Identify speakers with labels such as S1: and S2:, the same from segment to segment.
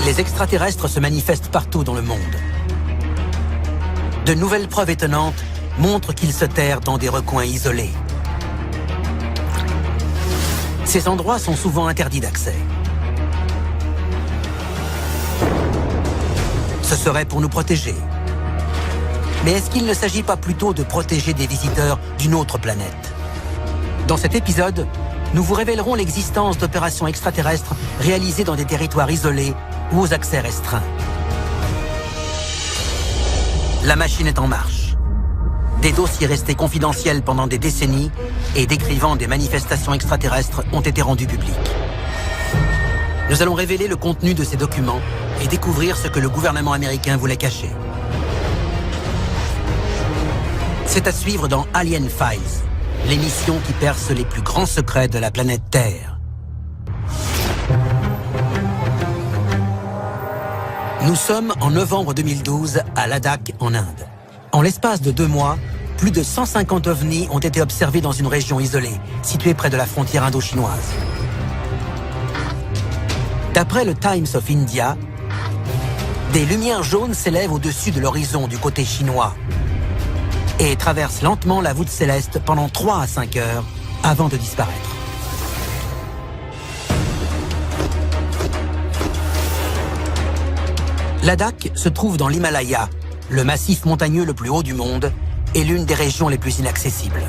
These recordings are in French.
S1: Les extraterrestres se manifestent partout dans le monde. De nouvelles preuves étonnantes montrent qu'ils se terrent dans des recoins isolés. Ces endroits sont souvent interdits d'accès. Ce serait pour nous protéger. Mais est-ce qu'il ne s'agit pas plutôt de protéger des visiteurs d'une autre planète? Dans cet épisode, nous vous révélerons l'existence d'opérations extraterrestres réalisées dans des territoires isolés ou aux accès restreints. La machine est en marche. Des dossiers restés confidentiels pendant des décennies et décrivant des manifestations extraterrestres ont été rendus publics. Nous allons révéler le contenu de ces documents et découvrir ce que le gouvernement américain voulait cacher. C'est à suivre dans Alien Files, l'émission qui perce les plus grands secrets de la planète Terre. Nous sommes en novembre 2012 à Ladakh, en Inde. En l'espace de 2 mois, plus de 150 ovnis ont été observés dans une région isolée, située près de la frontière indo-chinoise. D'après le Times of India, des lumières jaunes s'élèvent au-dessus de l'horizon du côté chinois et traversent lentement la voûte céleste pendant 3 à 5 heures avant de disparaître. Ladakh se trouve dans l'Himalaya, le massif montagneux le plus haut du monde et l'une des régions les plus inaccessibles.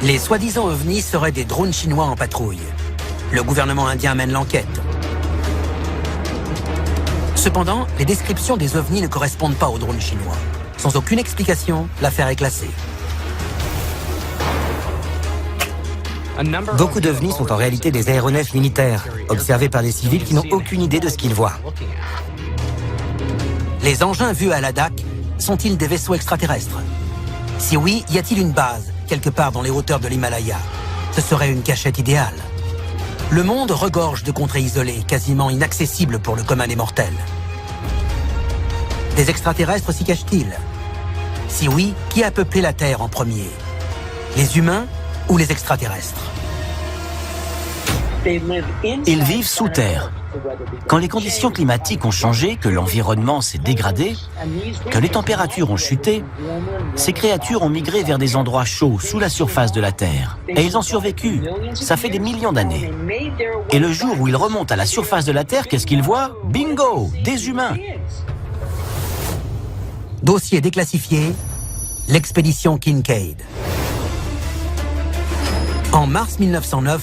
S1: Les soi-disant ovnis seraient des drones chinois en patrouille. Le gouvernement indien mène l'enquête. Cependant, les descriptions des ovnis ne correspondent pas aux drones chinois. Sans aucune explication, l'affaire est classée.
S2: Beaucoup d'ovnis sont en réalité des aéronefs militaires, observés par des civils qui n'ont aucune idée de ce qu'ils voient.
S1: Les engins vus à Ladakh sont-ils des vaisseaux extraterrestres? Si oui, y a-t-il une base, quelque part dans les hauteurs de l'Himalaya? Ce serait une cachette idéale. Le monde regorge de contrées isolées, quasiment inaccessibles pour le commun des mortels. Des extraterrestres s'y cachent-ils? Si oui, qui a peuplé la Terre en premier? Les humains ou les extraterrestres?
S3: Ils vivent sous terre. Quand les conditions climatiques ont changé, que l'environnement s'est dégradé, que les températures ont chuté, ces créatures ont migré vers des endroits chauds sous la surface de la Terre. Et ils ont survécu. Ça fait des millions d'années. Et le jour où ils remontent à la surface de la Terre, qu'est-ce qu'ils voient? Bingo! Des humains!
S1: Dossier déclassifié, l'expédition Kincaid. En mars 1909,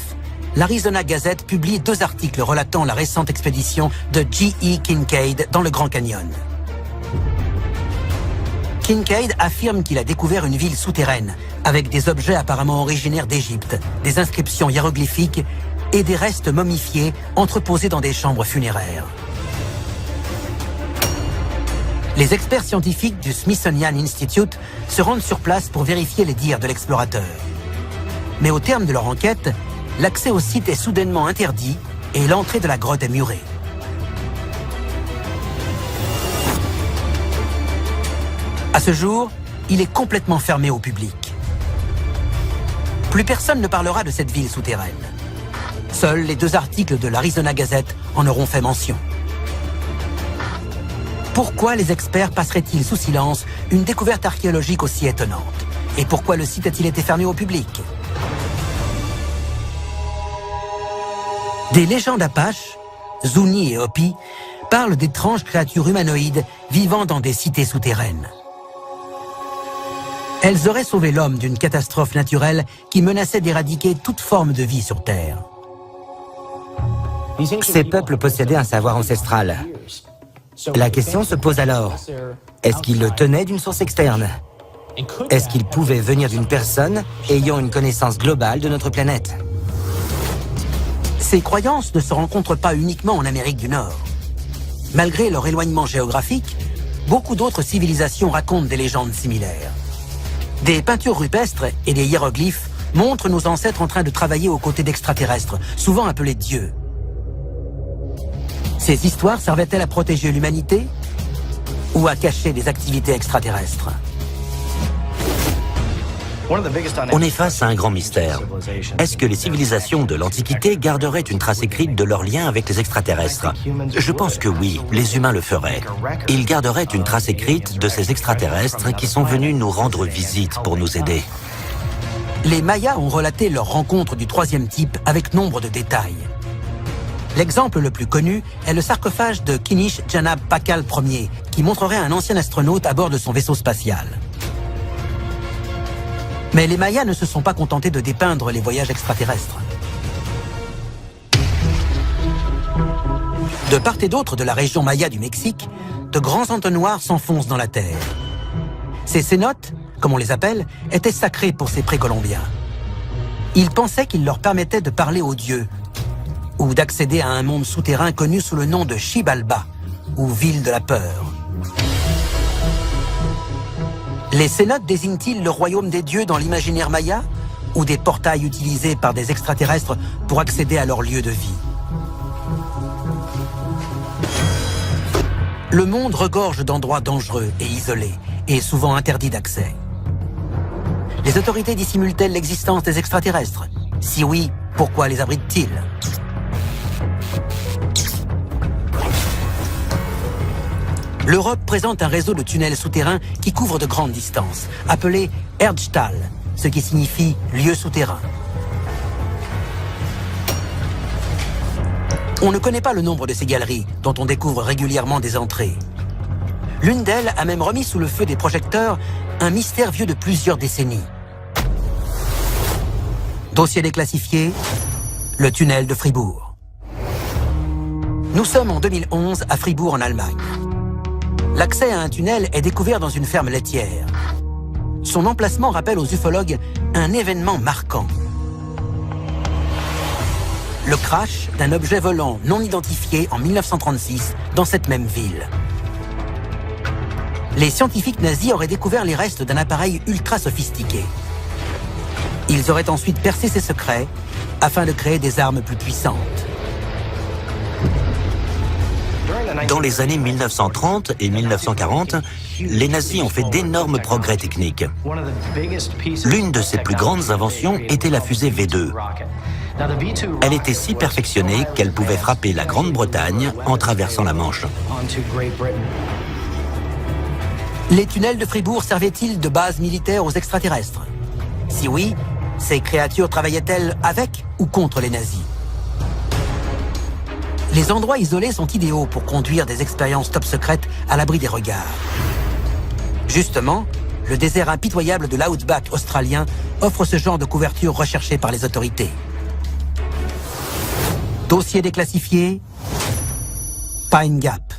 S1: l'Arizona Gazette publie 2 articles relatant la récente expédition de G.E. Kincaid dans le Grand Canyon. Kincaid affirme qu'il a découvert une ville souterraine avec des objets apparemment originaires d'Égypte, des inscriptions hiéroglyphiques et des restes momifiés entreposés dans des chambres funéraires. Les experts scientifiques du Smithsonian Institute se rendent sur place pour vérifier les dires de l'explorateur. Mais au terme de leur enquête, l'accès au site est soudainement interdit et l'entrée de la grotte est murée. À ce jour, il est complètement fermé au public. Plus personne ne parlera de cette ville souterraine. Seuls les 2 articles de l'Arizona Gazette en auront fait mention. Pourquoi les experts passeraient-ils sous silence une découverte archéologique aussi étonnante? Et pourquoi le site a-t-il été fermé au public? Des légendes apaches, Zuni et Hopi, parlent d'étranges créatures humanoïdes vivant dans des cités souterraines. Elles auraient sauvé l'homme d'une catastrophe naturelle qui menaçait d'éradiquer toute forme de vie sur Terre.
S2: Ces peuples possédaient un savoir ancestral. La question se pose alors, est-ce qu'ils le tenaient d'une source externe? Est-ce qu'ils pouvaient venir d'une personne ayant une connaissance globale de notre planète?
S1: Ces croyances ne se rencontrent pas uniquement en Amérique du Nord. Malgré leur éloignement géographique, beaucoup d'autres civilisations racontent des légendes similaires. Des peintures rupestres et des hiéroglyphes montrent nos ancêtres en train de travailler aux côtés d'extraterrestres, souvent appelés dieux. Ces histoires servaient-elles à protéger l'humanité ou à cacher des activités extraterrestres?
S4: On est face à un grand mystère. Est-ce que les civilisations de l'Antiquité garderaient une trace écrite de leur lien avec les extraterrestres? Je pense que oui, les humains le feraient. Ils garderaient une trace écrite de ces extraterrestres qui sont venus nous rendre visite pour nous aider.
S1: Les Mayas ont relaté leur rencontre du troisième type avec nombre de détails. L'exemple le plus connu est le sarcophage de Kinish Janab Pakal Ier, qui montrerait un ancien astronaute à bord de son vaisseau spatial. Mais les Mayas ne se sont pas contentés de dépeindre les voyages extraterrestres. De part et d'autre de la région Maya du Mexique, de grands entonnoirs s'enfoncent dans la terre. Ces cénotes, comme on les appelle, étaient sacrés pour ces précolombiens. Ils pensaient qu'ils leur permettaient de parler aux dieux, ou d'accéder à un monde souterrain connu sous le nom de Xibalba, ou ville de la peur. Les cénotes désignent-ils le royaume des dieux dans l'imaginaire maya, ou des portails utilisés par des extraterrestres pour accéder à leur lieu de vie? Le monde regorge d'endroits dangereux et isolés, et souvent interdits d'accès. Les autorités dissimulent-elles l'existence des extraterrestres? Si oui, pourquoi les abritent-ils? L'Europe présente un réseau de tunnels souterrains qui couvre de grandes distances, appelé Erdstall, ce qui signifie lieu souterrain. On ne connaît pas le nombre de ces galeries, dont on découvre régulièrement des entrées. L'une d'elles a même remis sous le feu des projecteurs un mystère vieux de plusieurs décennies. Dossier déclassifié, le tunnel de Fribourg. Nous sommes en 2011 à Fribourg en Allemagne. L'accès à un tunnel est découvert dans une ferme laitière. Son emplacement rappelle aux ufologues un événement marquant. Le crash d'un objet volant non identifié en 1936 dans cette même ville. Les scientifiques nazis auraient découvert les restes d'un appareil ultra sophistiqué. Ils auraient ensuite percé ses secrets afin de créer des armes plus puissantes.
S4: Dans les années 1930 et 1940, les nazis ont fait d'énormes progrès techniques. L'une de ses plus grandes inventions était la fusée V2. Elle était si perfectionnée qu'elle pouvait frapper la Grande-Bretagne en traversant la Manche.
S1: Les tunnels de Fribourg servaient-ils de base militaire aux extraterrestres? Si oui, ces créatures travaillaient-elles avec ou contre les nazis? Les endroits isolés sont idéaux pour conduire des expériences top secrètes à l'abri des regards. Justement, le désert impitoyable de l'outback australien offre ce genre de couverture recherchée par les autorités. Dossier déclassifié, Pine Gap.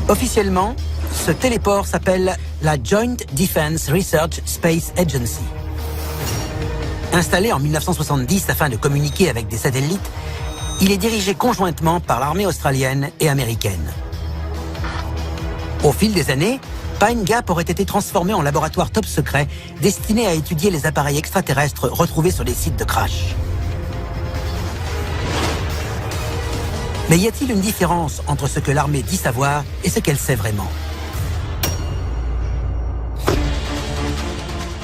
S1: Officiellement, ce téléport s'appelle la Joint Defense Research Space Agency. Installé en 1970 afin de communiquer avec des satellites, il est dirigé conjointement par l'armée australienne et américaine. Au fil des années, Pine Gap aurait été transformé en laboratoire top secret destiné à étudier les appareils extraterrestres retrouvés sur les sites de crash. Mais y a-t-il une différence entre ce que l'armée dit savoir et ce qu'elle sait vraiment?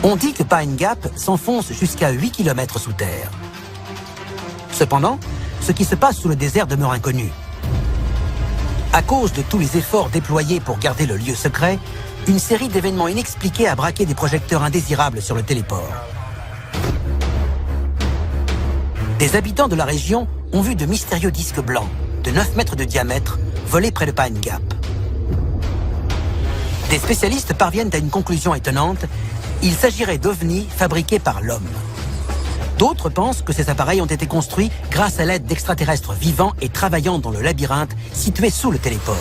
S1: On dit que Pine Gap s'enfonce jusqu'à 8 km sous terre. Cependant, ce qui se passe sous le désert demeure inconnu. À cause de tous les efforts déployés pour garder le lieu secret, une série d'événements inexpliqués a braqué des projecteurs indésirables sur le téléport. Des habitants de la région ont vu de mystérieux disques blancs, de 9 mètres de diamètre, voler près de Pine Gap. Des spécialistes parviennent à une conclusion étonnante. Il s'agirait d'ovnis fabriqués par l'homme. D'autres pensent que ces appareils ont été construits grâce à l'aide d'extraterrestres vivants et travaillant dans le labyrinthe situé sous le téléport.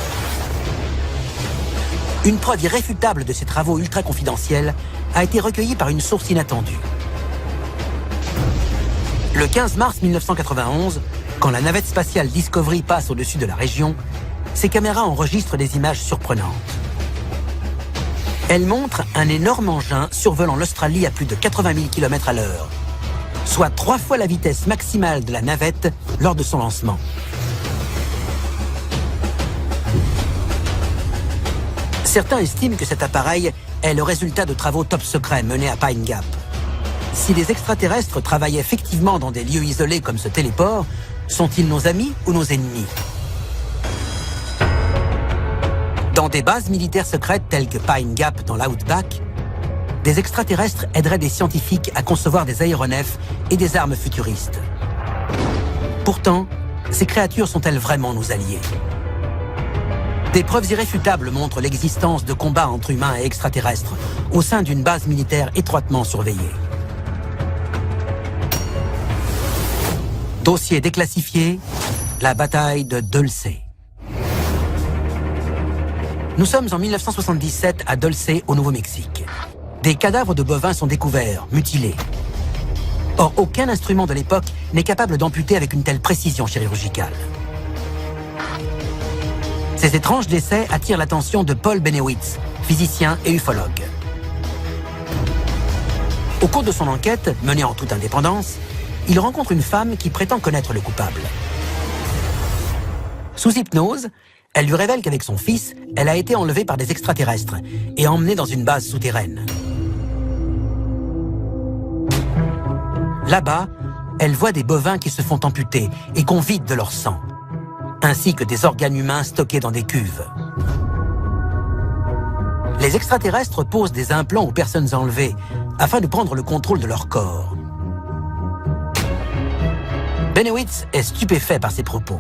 S1: Une preuve irréfutable de ces travaux ultra confidentiels a été recueillie par une source inattendue. Le 15 mars 1991, quand la navette spatiale Discovery passe au-dessus de la région, ses caméras enregistrent des images surprenantes. Elle montre un énorme engin survolant l'Australie à plus de 80 000 km à l'heure, soit 3 fois la vitesse maximale de la navette lors de son lancement. Certains estiment que cet appareil est le résultat de travaux top secrets menés à Pine Gap. Si des extraterrestres travaillent effectivement dans des lieux isolés comme ce téléport, sont-ils nos amis ou nos ennemis? Dans des bases militaires secrètes telles que Pine Gap dans l'Outback, des extraterrestres aideraient des scientifiques à concevoir des aéronefs et des armes futuristes. Pourtant, ces créatures sont-elles vraiment nos alliés? Des preuves irréfutables montrent l'existence de combats entre humains et extraterrestres au sein d'une base militaire étroitement surveillée. Dossier déclassifié, la bataille de Dulce. Nous sommes en 1977 à Dulce, au Nouveau-Mexique. Des cadavres de bovins sont découverts, mutilés. Or, aucun instrument de l'époque n'est capable d'amputer avec une telle précision chirurgicale. Ces étranges décès attirent l'attention de Paul Bennewitz, physicien et ufologue. Au cours de son enquête, menée en toute indépendance, il rencontre une femme qui prétend connaître le coupable. Sous hypnose, elle lui révèle qu'avec son fils, elle a été enlevée par des extraterrestres et emmenée dans une base souterraine. Là-bas, elle voit des bovins qui se font amputer et qu'on vide de leur sang, ainsi que des organes humains stockés dans des cuves. Les extraterrestres posent des implants aux personnes enlevées afin de prendre le contrôle de leur corps. Bennewitz est stupéfait par ces propos.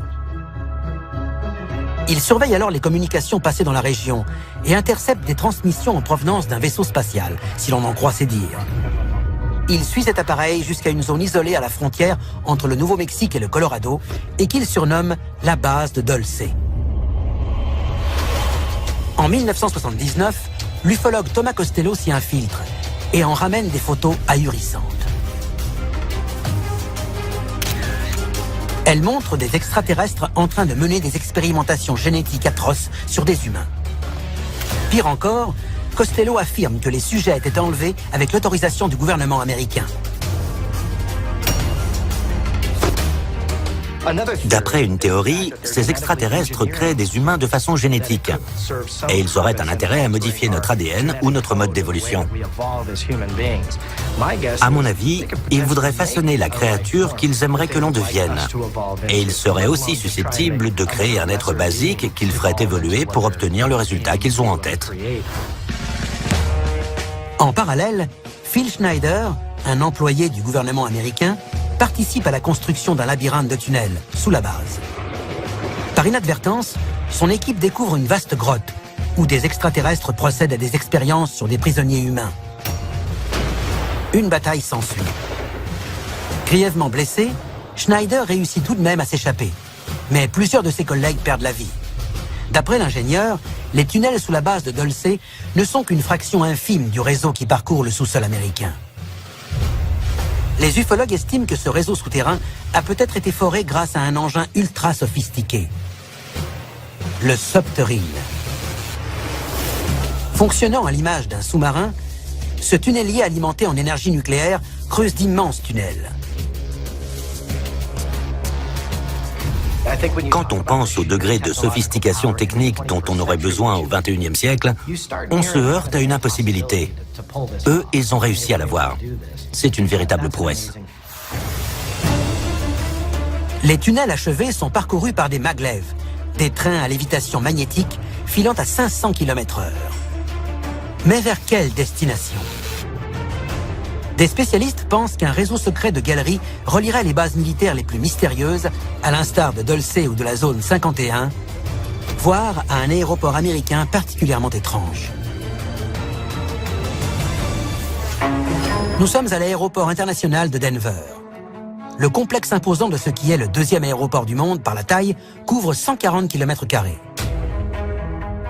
S1: Il surveille alors les communications passées dans la région et intercepte des transmissions en provenance d'un vaisseau spatial, si l'on en croit ses dires. Il suit cet appareil jusqu'à une zone isolée à la frontière entre le Nouveau-Mexique et le Colorado et qu'il surnomme la base de Dulce. En 1979, l'ufologue Thomas Costello s'y infiltre et en ramène des photos ahurissantes. Elle montre des extraterrestres en train de mener des expérimentations génétiques atroces sur des humains. Pire encore, Costello affirme que les sujets étaient enlevés avec l'autorisation du gouvernement américain.
S4: D'après une théorie, ces extraterrestres créent des humains de façon génétique. Et ils auraient un intérêt à modifier notre ADN ou notre mode d'évolution. À mon avis, ils voudraient façonner la créature qu'ils aimeraient que l'on devienne. Et ils seraient aussi susceptibles de créer un être basique qu'ils feraient évoluer pour obtenir le résultat qu'ils ont en tête.
S1: En parallèle, Phil Schneider, un employé du gouvernement américain, participe à la construction d'un labyrinthe de tunnels sous la base. Par inadvertance, son équipe découvre une vaste grotte où des extraterrestres procèdent à des expériences sur des prisonniers humains. Une bataille s'ensuit. Grièvement blessé, Schneider réussit tout de même à s'échapper, mais plusieurs de ses collègues perdent la vie. D'après l'ingénieur, les tunnels sous la base de Dulce ne sont qu'une fraction infime du réseau qui parcourt le sous-sol américain. Les ufologues estiment que ce réseau souterrain a peut-être été foré grâce à un engin ultra sophistiqué, le Subterrane. Fonctionnant à l'image d'un sous-marin, ce tunnelier alimenté en énergie nucléaire creuse d'immenses tunnels.
S4: Quand on pense au degré de sophistication technique dont on aurait besoin au XXIe siècle, on se heurte à une impossibilité. Eux, ils ont réussi à l'avoir. C'est une véritable prouesse.
S1: Les tunnels achevés sont parcourus par des maglev, des trains à lévitation magnétique filant à 500 km/h. Mais vers quelle destination? Des spécialistes pensent qu'un réseau secret de galeries relierait les bases militaires les plus mystérieuses, à l'instar de Dulce ou de la zone 51, voire à un aéroport américain particulièrement étrange. Nous sommes à l'aéroport international de Denver. Le complexe imposant de ce qui est le deuxième aéroport du monde par la taille couvre 140 km².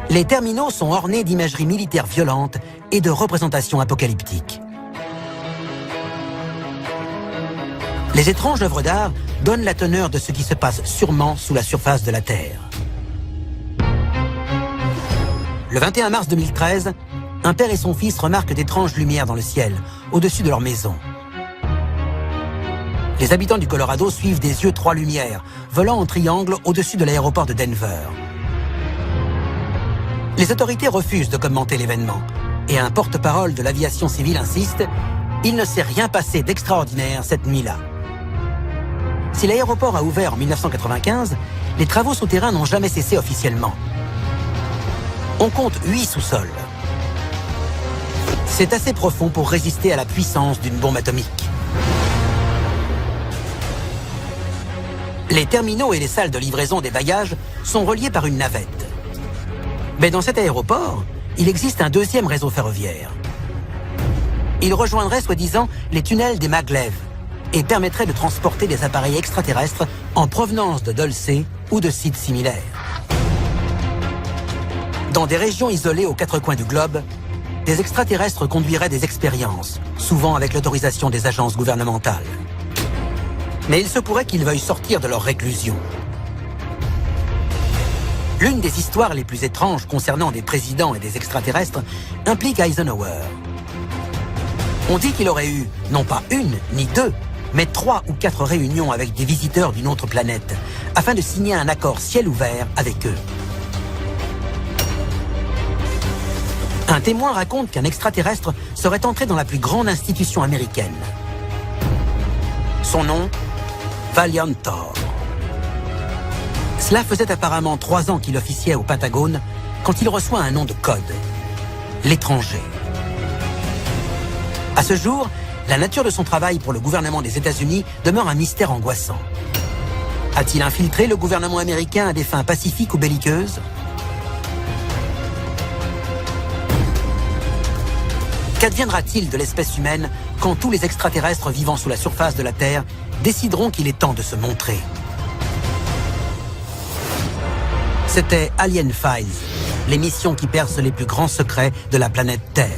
S1: Les terminaux sont ornés d'imagerie militaire violente et de représentations apocalyptiques. Les étranges œuvres d'art donnent la teneur de ce qui se passe sûrement sous la surface de la Terre. Le 21 mars 2013, un père et son fils remarquent d'étranges lumières dans le ciel, au-dessus de leur maison. Les habitants du Colorado suivent des yeux 3 lumières, volant en triangle au-dessus de l'aéroport de Denver. Les autorités refusent de commenter l'événement et un porte-parole de l'aviation civile insiste, il ne s'est rien passé d'extraordinaire cette nuit-là. Si l'aéroport a ouvert en 1995, les travaux souterrains n'ont jamais cessé officiellement. On compte 8 sous-sols. C'est assez profond pour résister à la puissance d'une bombe atomique. Les terminaux et les salles de livraison des bagages sont reliés par une navette. Mais dans cet aéroport, il existe un deuxième réseau ferroviaire. Il rejoindrait soi-disant les tunnels des Maglev et permettrait de transporter des appareils extraterrestres en provenance de Dulce ou de sites similaires. Dans des régions isolées aux quatre coins du globe, des extraterrestres conduiraient des expériences, souvent avec l'autorisation des agences gouvernementales. Mais il se pourrait qu'ils veuillent sortir de leur réclusion. L'une des histoires les plus étranges concernant des présidents et des extraterrestres implique Eisenhower. On dit qu'il aurait eu, non pas une, ni deux, mais 3 ou 4 réunions avec des visiteurs d'une autre planète, afin de signer un accord ciel ouvert avec eux. Un témoin raconte qu'un extraterrestre serait entré dans la plus grande institution américaine. Son nom, Valiant Thor. Cela faisait apparemment 3 ans qu'il officiait au Pentagone quand il reçoit un nom de code, l'étranger. À ce jour, la nature de son travail pour le gouvernement des États-Unis demeure un mystère angoissant. A-t-il infiltré le gouvernement américain à des fins pacifiques ou belliqueuses? Qu'adviendra-t-il de l'espèce humaine quand tous les extraterrestres vivant sous la surface de la Terre décideront qu'il est temps de se montrer? C'était Alien Files, l'émission qui perce les plus grands secrets de la planète Terre.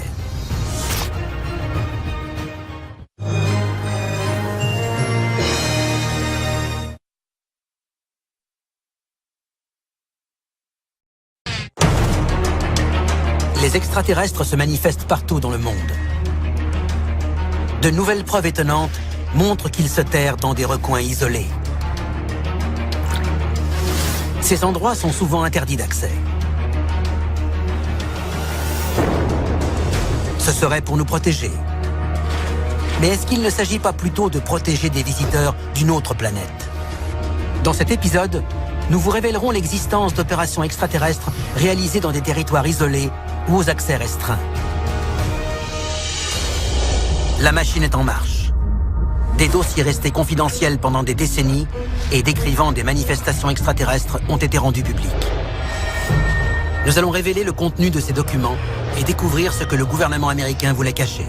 S1: Les extraterrestres se manifestent partout dans le monde. De nouvelles preuves étonnantes montrent qu'ils se terrent dans des recoins isolés. Ces endroits sont souvent interdits d'accès. Ce serait pour nous protéger. Mais est-ce qu'il ne s'agit pas plutôt de protéger des visiteurs d'une autre planète? Dans cet épisode, nous vous révélerons l'existence d'opérations extraterrestres réalisées dans des territoires isolés ou aux accès restreints. La machine est en marche. Des dossiers restés confidentiels pendant des décennies et décrivant des manifestations extraterrestres ont été rendus publics. Nous allons révéler le contenu de ces documents et découvrir ce que le gouvernement américain voulait cacher.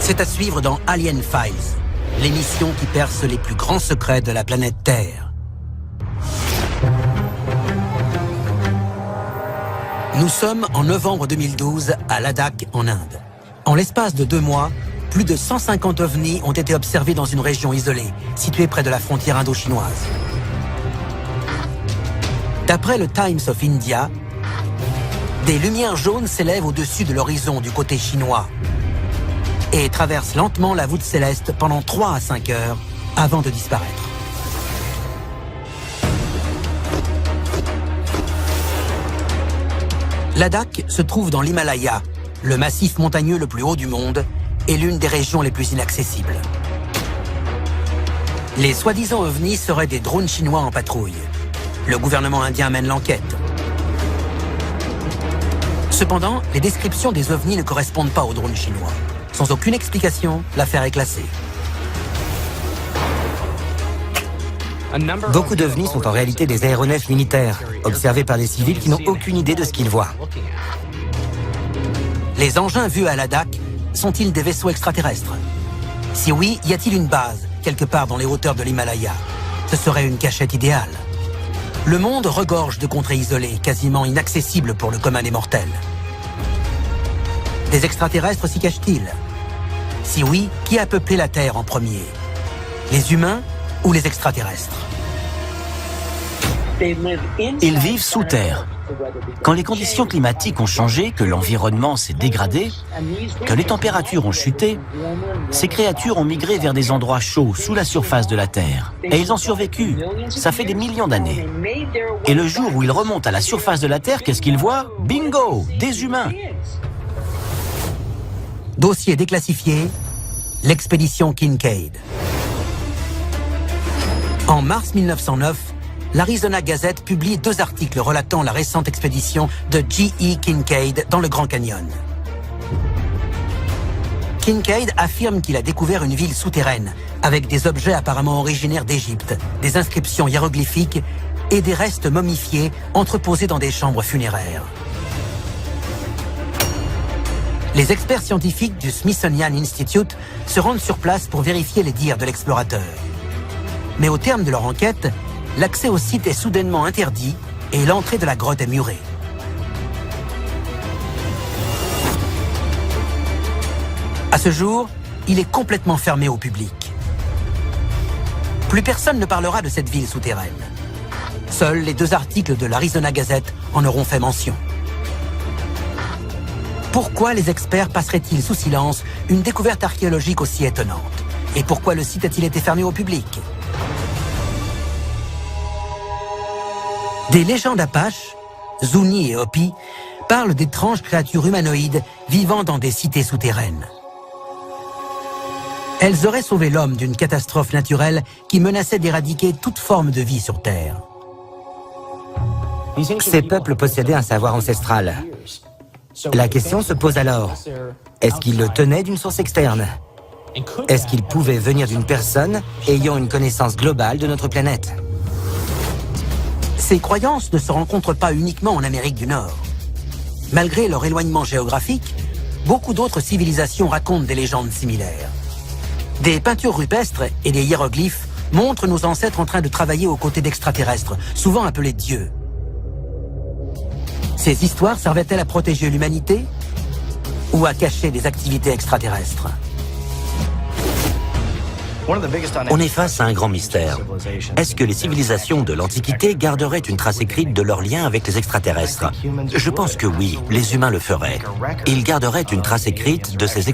S1: C'est à suivre dans Alien Files, l'émission qui perce les plus grands secrets de la planète Terre. Nous sommes en novembre 2012 à Ladakh, en Inde. En l'espace de 2 mois, plus de 150 ovnis ont été observés dans une région isolée, située près de la frontière indo-chinoise. D'après le Times of India, des lumières jaunes s'élèvent au-dessus de l'horizon du côté chinois et traversent lentement la voûte céleste pendant 3 à 5 heures avant de disparaître. Ladakh se trouve dans l'Himalaya, le massif montagneux le plus haut du monde et l'une des régions les plus inaccessibles. Les soi-disant ovnis seraient des drones chinois en patrouille. Le gouvernement indien mène l'enquête. Cependant, les descriptions des ovnis ne correspondent pas aux drones chinois. Sans aucune explication, l'affaire est classée.
S2: Beaucoup d'ovnis sont en réalité des aéronefs militaires, observés par des civils qui n'ont aucune idée de ce qu'ils voient.
S1: Les engins vus à Ladakh sont-ils des vaisseaux extraterrestres? Si oui, y a-t-il une base, quelque part dans les hauteurs de l'Himalaya? Ce serait une cachette idéale. Le monde regorge de contrées isolées, quasiment inaccessibles pour le commun des mortels. Des extraterrestres s'y cachent-ils? Si oui, qui a peuplé la Terre en premier? Les humains ou les extraterrestres?
S3: Ils vivent sous terre. Quand les conditions climatiques ont changé, que l'environnement s'est dégradé, que les températures ont chuté, ces créatures ont migré vers des endroits chauds sous la surface de la Terre. Et ils ont survécu. Ça fait des millions d'années. Et le jour où ils remontent à la surface de la Terre, qu'est-ce qu'ils voient? Bingo! Des humains!
S1: Dossier déclassifié, l'expédition Kincaid. En mars 1909, l'Arizona Gazette publie 2 articles relatant la récente expédition de G.E. Kincaid dans le Grand Canyon. Kincaid affirme qu'il a découvert une ville souterraine avec des objets apparemment originaires d'Égypte, des inscriptions hiéroglyphiques et des restes momifiés entreposés dans des chambres funéraires. Les experts scientifiques du Smithsonian Institute se rendent sur place pour vérifier les dires de l'explorateur. Mais au terme de leur enquête, l'accès au site est soudainement interdit et l'entrée de la grotte est murée. À ce jour, il est complètement fermé au public. Plus personne ne parlera de cette ville souterraine. Seuls les 2 articles de l'Arizona Gazette en auront fait mention. Pourquoi les experts passeraient-ils sous silence une découverte archéologique aussi étonnante? Et pourquoi le site a-t-il été fermé au public? Des légendes apaches, Zuni et Hopi, parlent d'étranges créatures humanoïdes vivant dans des cités souterraines. Elles auraient sauvé l'homme d'une catastrophe naturelle qui menaçait d'éradiquer toute forme de vie sur Terre.
S2: Ces peuples possédaient un savoir ancestral. La question se pose alors, est-ce qu'ils le tenaient d'une source externe? Est-ce qu'ils pouvaient venir d'une personne ayant une connaissance globale de notre planète?
S1: Ces croyances ne se rencontrent pas uniquement en Amérique du Nord. Malgré leur éloignement géographique, beaucoup d'autres civilisations racontent des légendes similaires. Des peintures rupestres et des hiéroglyphes montrent nos ancêtres en train de travailler aux côtés d'extraterrestres, souvent appelés dieux. Ces histoires servaient-elles à protéger l'humanité ou à cacher des activités extraterrestres?
S4: On est face à un grand mystère. Est-ce que les civilisations de l'Antiquité garderaient une trace écrite de leur lien avec les extraterrestres? Je pense que oui, les humains le feraient. Ils garderaient une trace écrite de ces